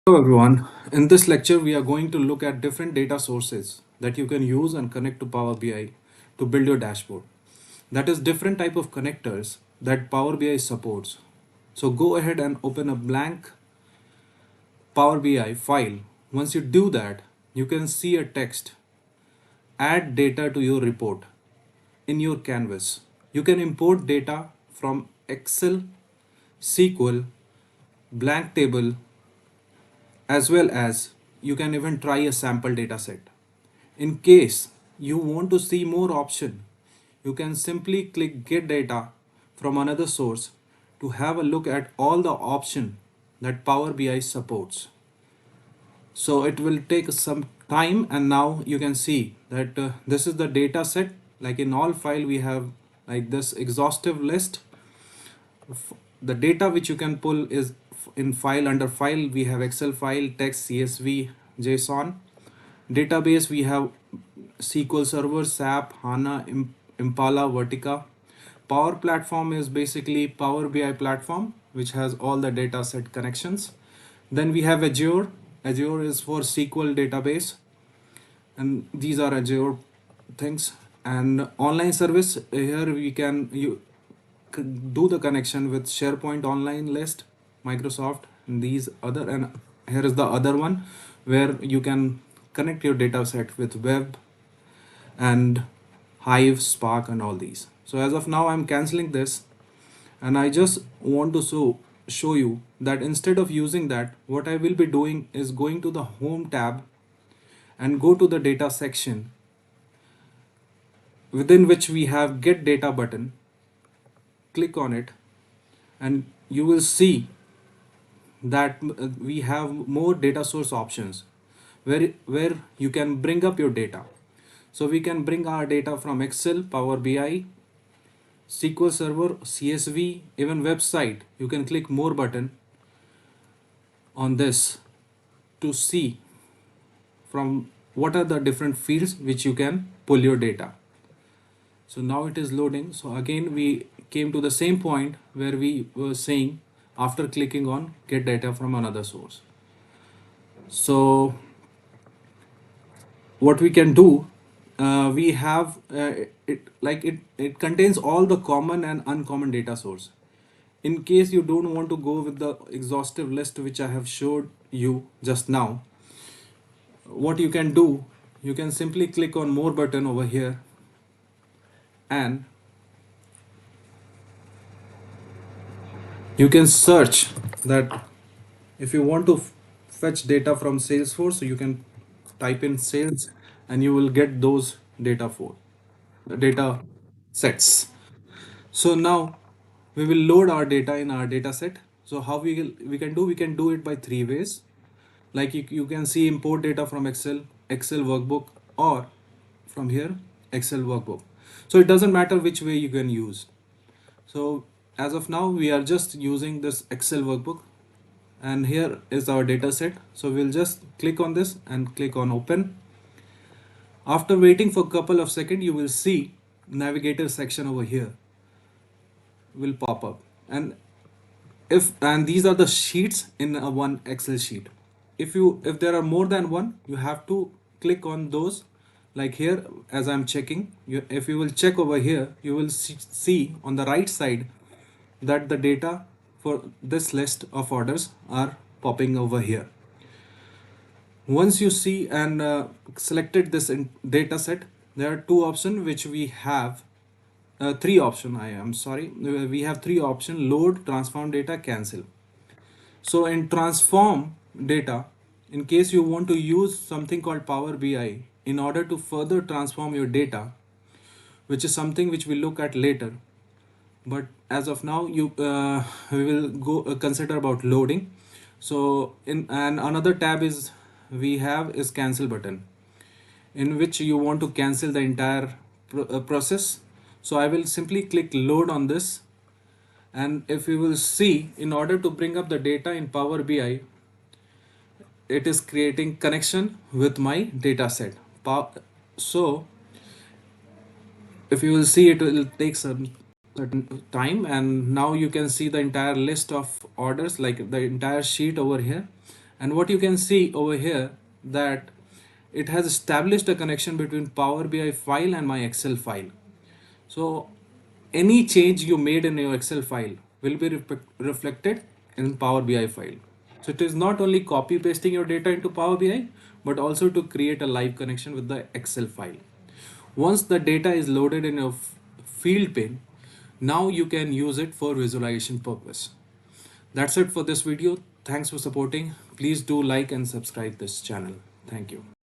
Hello everyone. In this lecture, we are going to look at different data sources that you can use and connect to Power BI to build your dashboard. That is different type of connectors that Power BI supports. So go ahead and open a blank Power BI file. Once you do that, you can see a text, add data to your report in your canvas. You can import data from Excel, SQL, blank table, as well as you can even try a sample data set. In case you want to see more option, you can simply click get data from another source to have a look at all the option that Power BI supports. So it will take some time, and now you can see that this is the data set. Like in all file we have like this exhaustive list. The data which you can pull is in file. Under file we have Excel file, text, CSV, JSON. Database we have SQL Server, SAP, HANA, Impala, Vertica. Power Platform is basically Power BI platform which has all the data set connections. Then we have Azure. Azure is for SQL database, and these are Azure things. And online service, here we can do the connection with SharePoint online list, Microsoft, and these other. And here is the other one where you can connect your data set with web and Hive, Spark, and all these. So as of now, I'm canceling this, and I just want to show you that instead of using that, what I will be doing is going to the home tab and go to the data section, within which we have get data button. Click on it and you will see that we have more data source options where you can bring up your data. So we can bring our data from Excel, Power BI, SQL Server, CSV, even website. You can click more button on this to see from what are the different fields which you can pull your data. So now it is loading. So again we came to the same point where we were saying after clicking on get data from another source. So what we can do, we have it contains all the common and uncommon data source. In case you don't want to go with the exhaustive list which I have showed you just now, what you can do, you can simply click on more button over here, and you can search that. If you want to fetch data from Salesforce, you can type in sales and you will get those data sets. So now we will load our data in our data set. So how we can do it by three ways. Like you can see import data from Excel workbook, or from here Excel workbook. So it doesn't matter which way you can use. So as of now we are just using this Excel workbook, and here is our data set. So we'll just click on this and click on open. After waiting for a couple of seconds, you will see navigator section over here will pop up, and these are the sheets in a one Excel sheet. If there are more than one, you have to click on those. Like here, as I'm checking, if you will check over here, you will see on the right side that the data for this list of orders are popping over here. Once you see and selected this data set, there are two options which we have. Three option, I am sorry, we have three option: load, transform data, cancel. So in transform data, in case you want to use something called Power BI in order to further transform your data, which is something which we'll look at later, but as of now we will go consider about loading. So in and another tab is we have is cancel button, in which you want to cancel the entire process. So I will simply click load on this, and if you will see, in order to bring up the data in Power BI, it is creating connection with my data set. So if you will see, it will take some certain time, and now you can see the entire list of orders, like the entire sheet over here. And what you can see over here that it has established a connection between Power BI file and my Excel file. So any change you made in your Excel file will be reflected in Power BI file. So it is not only copy pasting your data into Power BI, but also to create a live connection with the Excel file. Once the data is loaded in your field pane, now you can use it for visualization purpose. That's it for this video. Thanks for supporting. Please do like and subscribe this channel. Thank you.